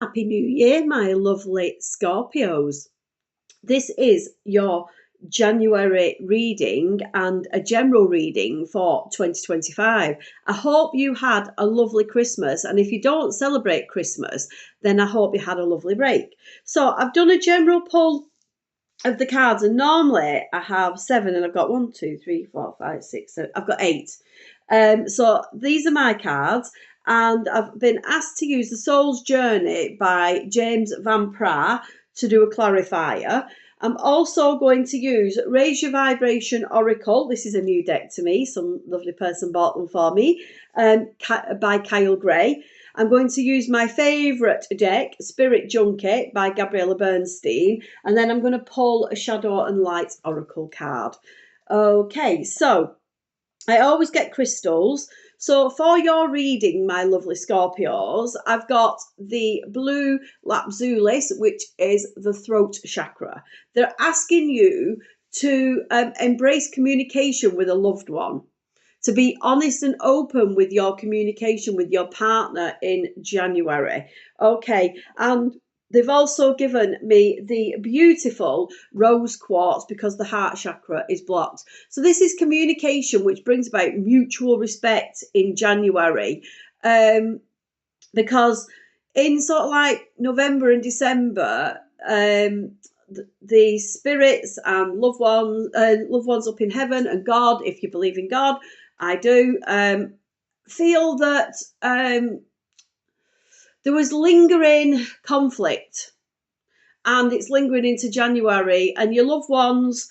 Happy New Year, my lovely Scorpios. This is your January reading and a general reading for 2025. I hope you had a lovely Christmas, and if you don't celebrate Christmas, then I hope you had a lovely break. So I've done a general pull of the cards, and normally I have 7, and I've got 1, 2, 3, 4, 5, 6, 7. I've got 8. So these are my cards, and I've been asked to use The Soul's Journey by James Van Praagh to do a clarifier. I'm also going to use Raise Your Vibration Oracle. This is a new deck to me. Some lovely person bought them for me, by Kyle Gray. I'm going to use my favourite deck, Spirit Junkie by Gabriella Bernstein, and then I'm going to pull a Shadow and Light Oracle card. Okay, so I always get crystals. So for your reading, my lovely Scorpios, I've got the blue lapzulis, which is the throat chakra. They're asking you to embrace communication with a loved one, to be honest and open with your communication with your partner in January. Okay, and they've also given me the beautiful rose quartz because the heart chakra is blocked. So this is communication, which brings about mutual respect in January. Because in sort of like November and December, the spirits and loved ones up in heaven and God, if you believe in God, I do, feel that there was lingering conflict, and it's lingering into January, and your loved ones,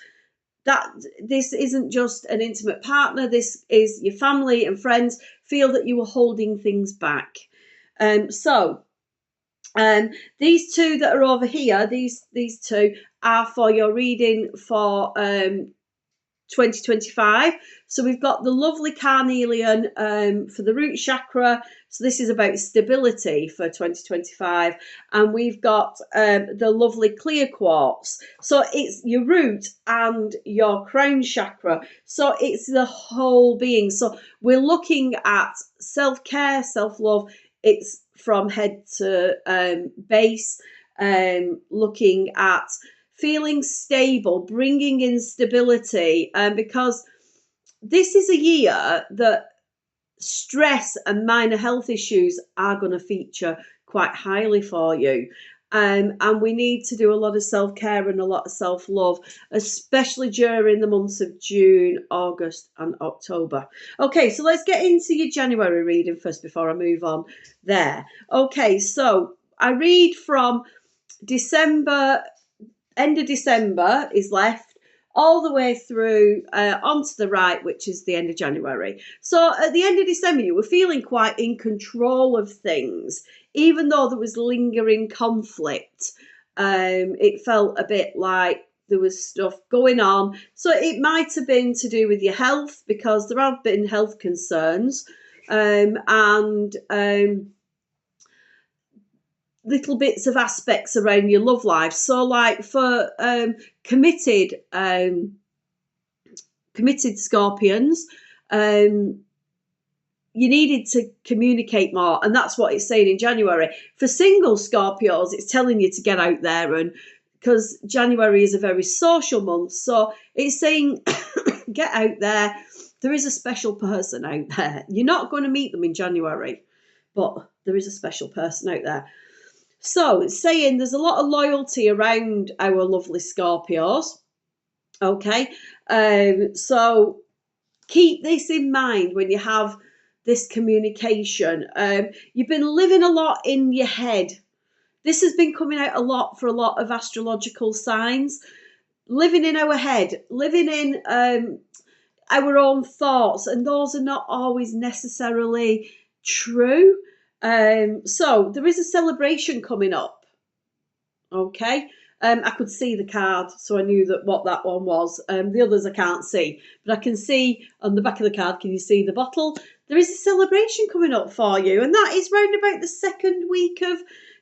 that this isn't just an intimate partner, this is your family and friends, feel that you were holding things back. These two that are over here, these two are for your reading for 2025. So we've got the lovely carnelian for the root chakra. So this is about stability for 2025. And we've got the lovely clear quartz. So it's your root and your crown chakra. So it's the whole being. So we're looking at self-care, self-love. It's from head to base, looking at feeling stable, bringing in stability, because this is a year that stress and minor health issues are going to feature quite highly for you. And we need to do a lot of self-care and a lot of self-love, especially during the months of June, August and October. Okay, so let's get into your January reading first before I move on there. Okay, so I read from December. End of December is left all the way through onto the right, which is the end of January. So at the end of December, you were feeling quite in control of things, even though there was lingering conflict. It felt a bit like there was stuff going on. So it might have been to do with your health, because there have been health concerns, and little bits of aspects around your love life. So like for committed Scorpions, you needed to communicate more, and that's what it's saying in January. For single Scorpios, it's telling you to get out there, and because January is a very social month, so it's saying get out there. There is a special person out there. You're not going to meet them in January, but there is a special person out there. So it's saying there's a lot of loyalty around our lovely Scorpios. Okay, so keep this in mind when you have this communication. You've been living a lot in your head. This has been coming out a lot for a lot of astrological signs. Living in our head, living in our own thoughts, and those are not always necessarily true. So there is a celebration coming up. Okay, I could see the card, so I knew that what that one was. The others I can't see, but I can see on the back of the card. Can you see the bottle? There is a celebration coming up for you, and that is round about the second week of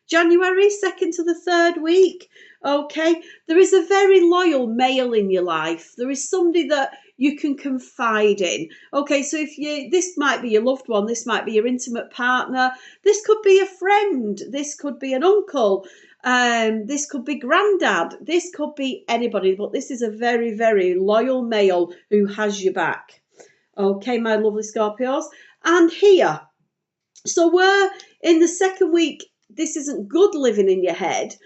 January, second to the third week. Okay, there is a very loyal male in your life. There is somebody that you can confide in. Okay, so this might be your loved one, this might be your intimate partner, this could be a friend, this could be an uncle, this could be granddad, this could be anybody, but this is a very, very loyal male who has your back. Okay, my lovely Scorpios. And here, so we're in the second week. This isn't good living in your head.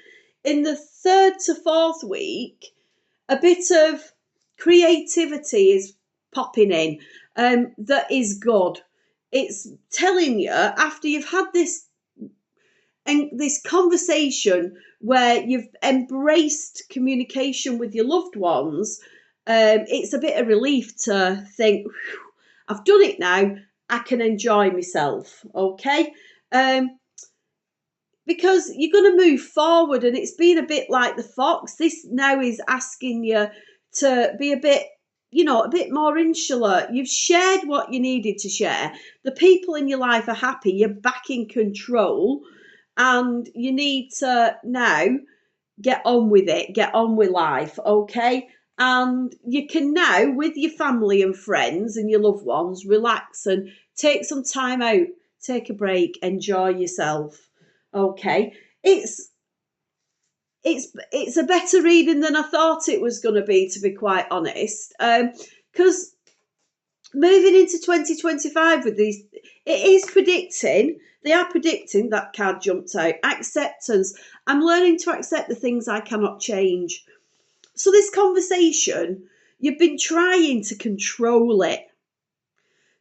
In the third to fourth week, a bit of creativity is popping in. That is good. It's telling you, after you've had this conversation where you've embraced communication with your loved ones, it's a bit of relief to think, I've done it now, I can enjoy myself, okay? Because you're going to move forward, and it's been a bit like the fox. This now is asking you to be a bit, a bit more insular. You've shared what you needed to share. The people in your life are happy. You're back in control, and you need to now get on with it, get on with life, okay? And you can now, with your family and friends and your loved ones, relax and take some time out, take a break, enjoy yourself. Okay, it's a better reading than I thought it was going to be, to be quite honest. Because moving into 2025 with these, they are predicting, that card jumped out, acceptance. I'm learning to accept the things I cannot change. So this conversation, you've been trying to control it.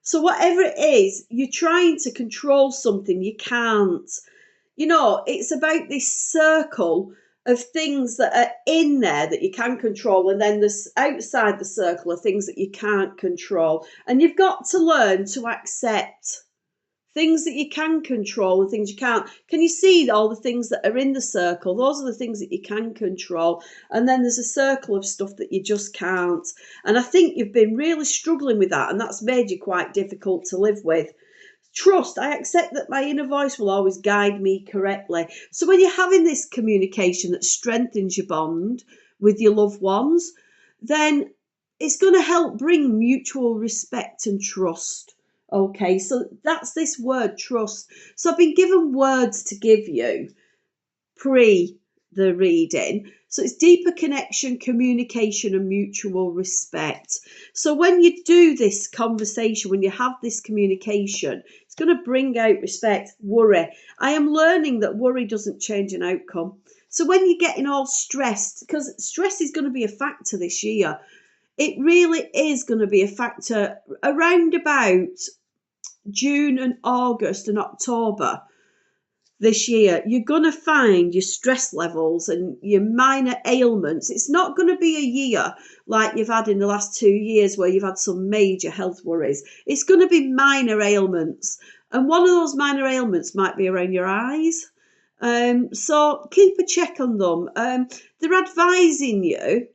So whatever it is, you're trying to control something, you can't. It's about this circle of things that are in there that you can control, and then this outside the circle are things that you can't control. And you've got to learn to accept things that you can control and things you can't. Can you see all the things that are in the circle? Those are the things that you can control. And then there's a circle of stuff that you just can't. And I think you've been really struggling with that, and that's made you quite difficult to live with. Trust, I accept that my inner voice will always guide me correctly. So when you're having this communication that strengthens your bond with your loved ones, then it's going to help bring mutual respect and trust. Okay, so that's this word, trust. So I've been given words to give you pre the reading. So it's deeper connection, communication, and mutual respect. So when you do this conversation, when you have this communication, it's going to bring out respect. Worry. I am learning that worry doesn't change an outcome. So when you're getting all stressed, because stress is going to be a factor this year, it really is going to be a factor around about June and August and October this year. You're going to find your stress levels and your minor ailments. It's not going to be a year like you've had in the last 2 years where you've had some major health worries. It's going to be minor ailments. And one of those minor ailments might be around your eyes. So keep a check on them. They're advising you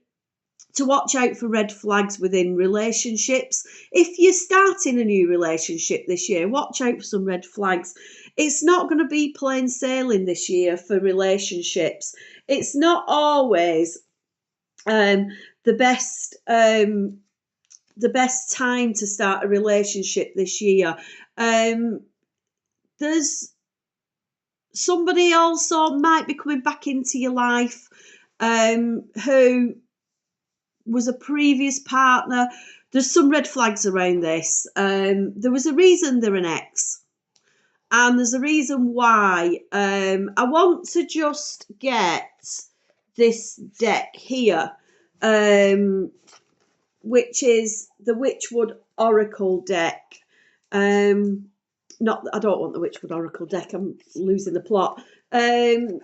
to watch out for red flags within relationships. If you're starting a new relationship this year, watch out for some red flags. It's not going to be plain sailing this year for relationships. It's not always the best time to start a relationship this year. There's somebody also might be coming back into your life who was a previous partner. There's some red flags around this. There was a reason they're an ex, and there's a reason why. I want to just get this deck here, which is the Witchwood Oracle deck. I don't want the Witchwood Oracle deck, I'm losing the plot. I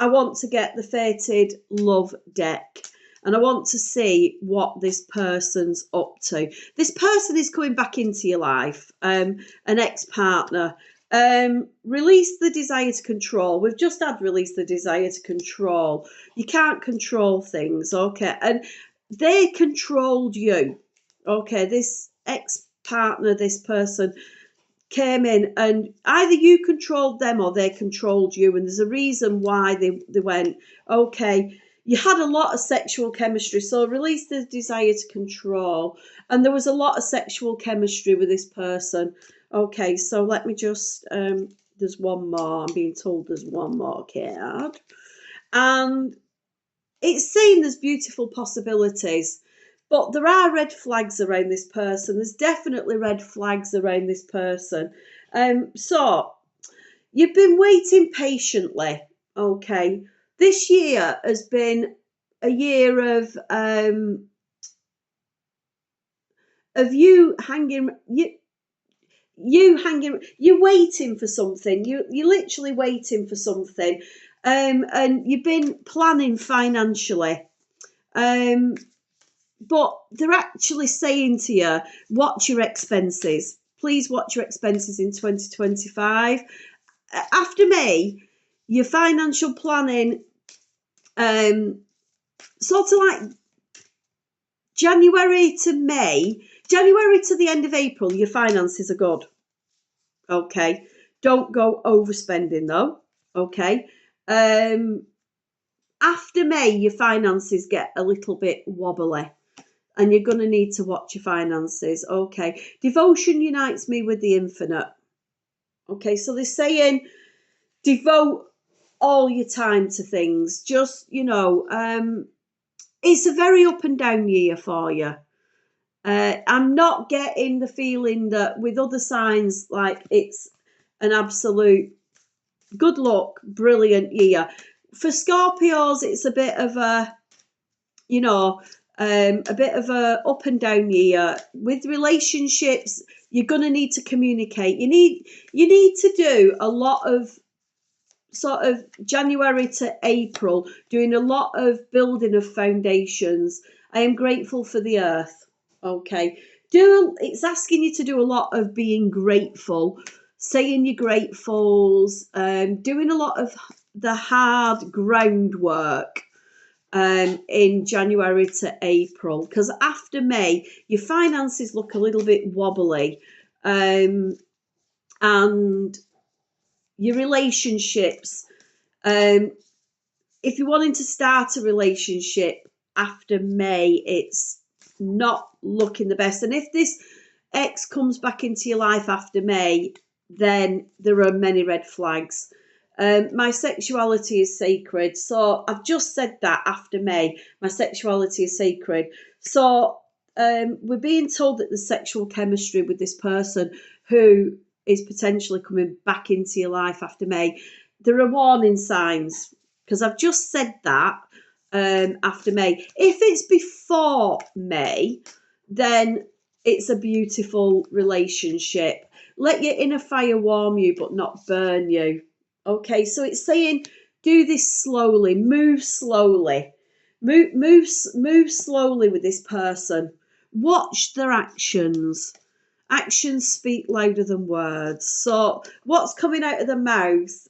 want to get the Fated Love deck, and I want to see what this person's up to. This person is coming back into your life, an ex-partner. Release the desire to control. We've just had release the desire to control. You can't control things, okay? And they controlled you, okay? This ex-partner, this person came in, and either you controlled them or they controlled you, and there's a reason why they went, okay, you had a lot of sexual chemistry, so release the desire to control. And there was a lot of sexual chemistry with this person. Okay, so let me just, there's one more. I'm being told there's one more card. And it's saying there's beautiful possibilities, but there are red flags around this person. There's definitely red flags around this person. So you've been waiting patiently. Okay, this year has been a year of you hanging. You're waiting for something. You're literally waiting for something, and you've been planning financially. But they're actually saying to you, watch your expenses. Please watch your expenses in 2025. After May, your financial planning, sort of like January to May, January to the end of April, your finances are good. Okay. Don't go overspending though. Okay. After May, your finances get a little bit wobbly, and you're going to need to watch your finances. Okay. Devotion unites me with the infinite. Okay. So they're saying devote all your time to things. Just, it's a very up and down year for you. I'm not getting the feeling that with other signs, like it's an absolute good luck, brilliant year. For Scorpios, it's a bit of a, a bit of a up and down year. With relationships, you're going to need to communicate. You need to do a lot of sort of January to April, doing a lot of building of foundations. I am grateful for the earth. Okay. It's asking you to do a lot of being grateful, saying your gratefuls, doing a lot of the hard groundwork in January to April, because after May your finances look a little bit wobbly, and your relationships, if you're wanting to start a relationship after May, it's not looking the best. And if this ex comes back into your life after May, then there are many red flags. My sexuality is sacred. So I've just said that after May, my sexuality is sacred. So we're being told that there's sexual chemistry with this person who is potentially coming back into your life after May. There are warning signs, because I've just said that after May. If it's before May, then it's a beautiful relationship. Let your inner fire warm you, but not burn you. Okay, so it's saying do this slowly, move slowly, move slowly with this person. Watch their actions. Actions speak louder than words. So what's coming out of their mouth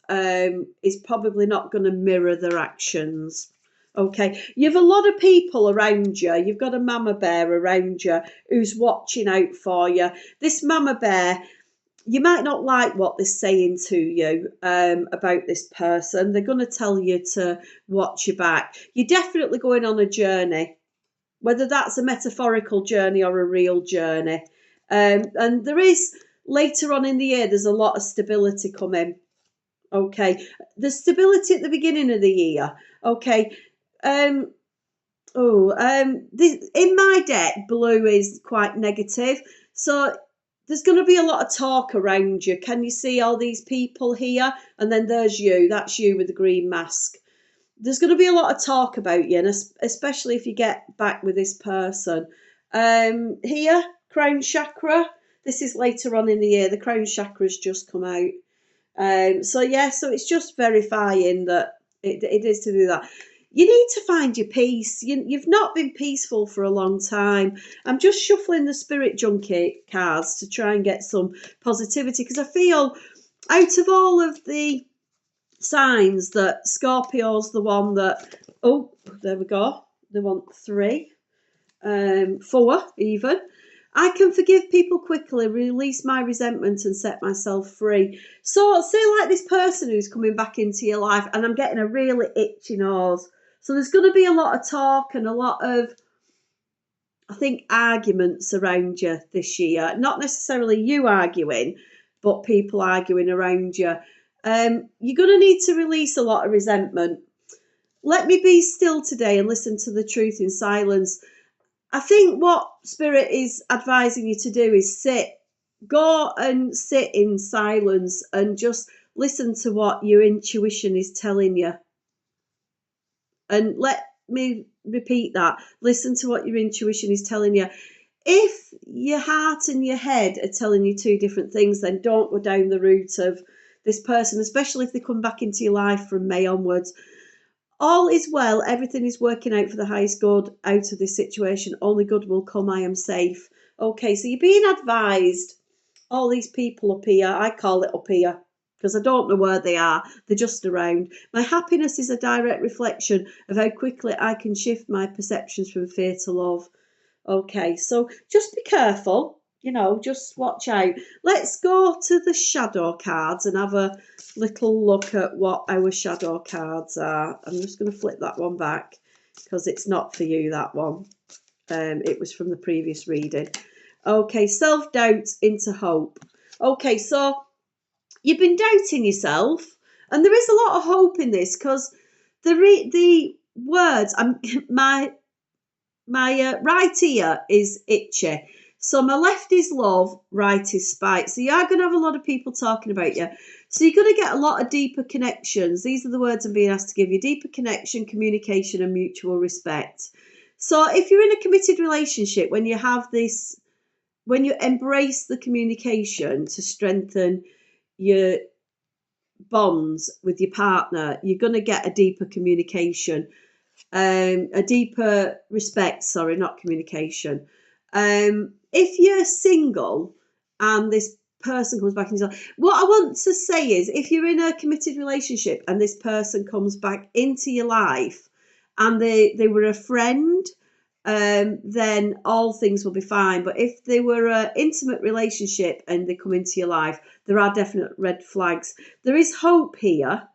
is probably not going to mirror their actions. Okay, you've a lot of people around you. You've got a mama bear around you who's watching out for you. This mama bear, you might not like what they're saying to you about this person. They're going to tell you to watch your back. You're definitely going on a journey, whether that's a metaphorical journey or a real journey. And there is, later on in the year, there's a lot of stability coming. Okay, the stability at the beginning of the year. Okay, in my deck, blue is quite negative, so there's going to be a lot of talk around you. Can you see all these people here? And then there's you. That's you with the green mask. There's going to be a lot of talk about you, and especially if you get back with this person. Here, crown chakra. This is later on in the year. The crown chakra's just come out. So it's just verifying that it is to do that. You need to find your peace. You've not been peaceful for a long time. I'm just shuffling the spirit junkie cards to try and get some positivity, because I feel out of all of the signs that Scorpio's the one that, oh, there we go. They want 3, 4 even. I can forgive people quickly, release my resentment and set myself free. So say like this person who's coming back into your life, and I'm getting a really itchy nose. So there's going to be a lot of talk and a lot of, I think, arguments around you this year. Not necessarily you arguing, but people arguing around you. You're going to need to release a lot of resentment. Let me be still today and listen to the truth in silence. I think what Spirit is advising you to do is go and sit in silence and just listen to what your intuition is telling you. And let me repeat that. Listen to what your intuition is telling you. If your heart and your head are telling you two different things, then don't go down the route of this person, especially if they come back into your life from May onwards. All is well. Everything is working out for the highest good out of this situation. Only good will come. I am safe. Okay, so you're being advised. All these people up here, I call it up here, because I don't know where they are. They're just around. My happiness is a direct reflection of how quickly I can shift my perceptions from fear to love. Okay, so just be careful, just watch out. Let's go to the shadow cards and have a little look at what our shadow cards are. I'm just going to flip that one back because it's not for you, that one. It was from the previous reading. Okay, self-doubt into hope. Okay, so you've been doubting yourself, and there is a lot of hope in this because the words, my right ear is itchy. So my left is love, right is spite. So you are going to have a lot of people talking about you. So you're going to get a lot of deeper connections. These are the words I'm being asked to give you. Deeper connection, communication, and mutual respect. So if you're in a committed relationship, when you embrace the communication to strengthen your bonds with your partner, you're going to get a deeper communication. A deeper respect, not communication. If you're single and this person comes back into your life, what I want to say is, if you're in a committed relationship and this person comes back into your life and they were a friend, then all things will be fine. But if they were an intimate relationship and they come into your life, there are definite red flags. There is hope here.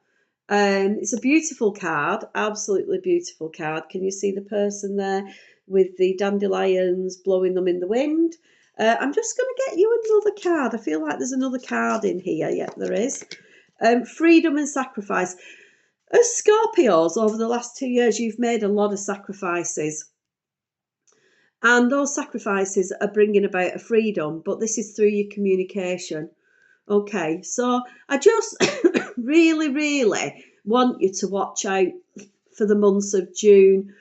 It's a beautiful card, absolutely beautiful card. Can you see the person there with the dandelions blowing them in the wind? I'm just going to get you another card. I feel like there's another card in here. Yep, there is. Freedom and sacrifice. As Scorpios, over the last 2 years, you've made a lot of sacrifices. And those sacrifices are bringing about a freedom, but this is through your communication. Okay, so I just really, really want you to watch out for the months of June,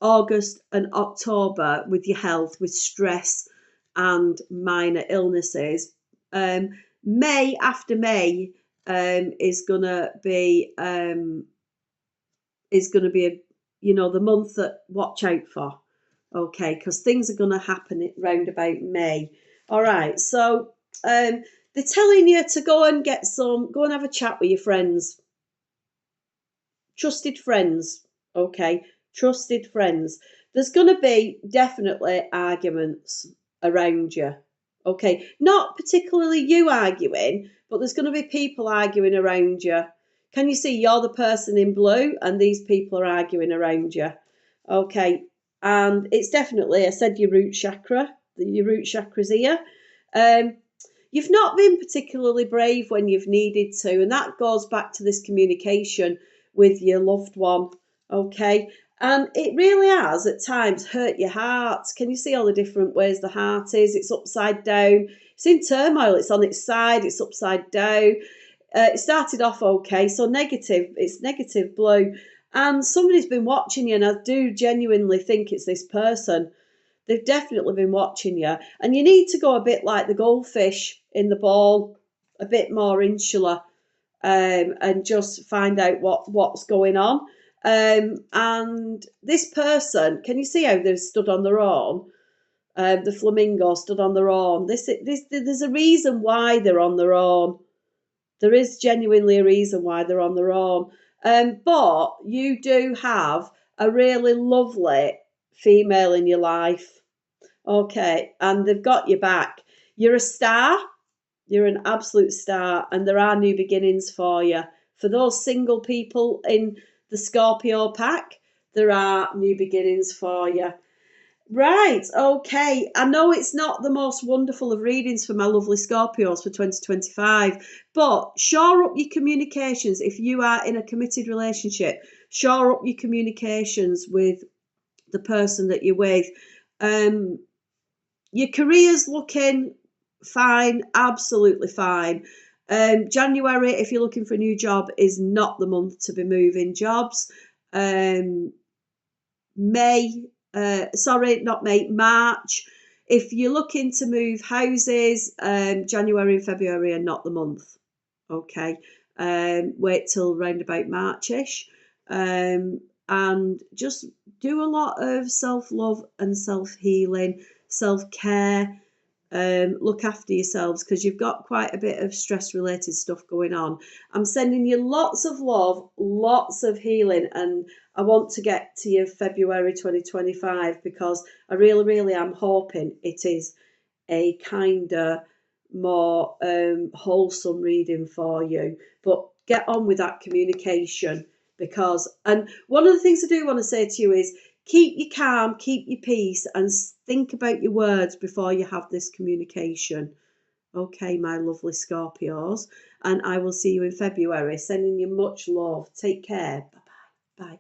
August and October with your health, with stress and minor illnesses. May after May is gonna be the month that watch out for. Okay, because things are gonna happen round about May. All right, so they're telling you to go and have a chat with your friends. Trusted friends, okay? Trusted friends. There's going to be definitely arguments around you, okay? Not particularly you arguing, but there's going to be people arguing around you. Can you see you're the person in blue and these people are arguing around you? Okay, and it's definitely, I said your root chakra. Your root chakra's here. You've not been particularly brave when you've needed to, and that goes back to this communication with your loved one, okay? And it really has, at times, hurt your heart. Can you see all the different ways the heart is? It's upside down. It's in turmoil. It's on its side. It's upside down. It started off okay, so negative. It's negative blue. And somebody's been watching you, and I do genuinely think it's this person. They've definitely been watching you. And you need to go a bit like the goldfish in the ball, a bit more insular, and just find out what's going on. And this person, can you see how they've stood on their own? The flamingo stood on their own. There's a reason why they're on their own. There is genuinely a reason why they're on their own. But you do have a really lovely female in your life. Okay, and they've got your back. You're a star. You're an absolute star, and there are new beginnings for you. For those single people in the Scorpio pack, there are new beginnings for you. Right, okay. I know it's not the most wonderful of readings for my lovely Scorpios for 2025, but shore up your communications. If you are in a committed relationship, shore up your communications with the person that you're with. Your career's looking fine, absolutely fine. January, if you're looking for a new job, is not the month to be moving jobs. March. If you're looking to move houses, January and February are not the month. Okay. Wait till round about Marchish. And just do a lot of self-love and self-healing, self-care. Look after yourselves because you've got quite a bit of stress-related stuff going on. I'm sending you lots of love, lots of healing, and I want to get to you February 2025 because I really, really am hoping it is a kinder, more wholesome reading for you. But get on with that communication and one of the things I do want to say to you is keep your calm, keep your peace, and think about your words before you have this communication. Okay, my lovely Scorpios, and I will see you in February. Sending you much love. Take care. Bye-bye. Bye.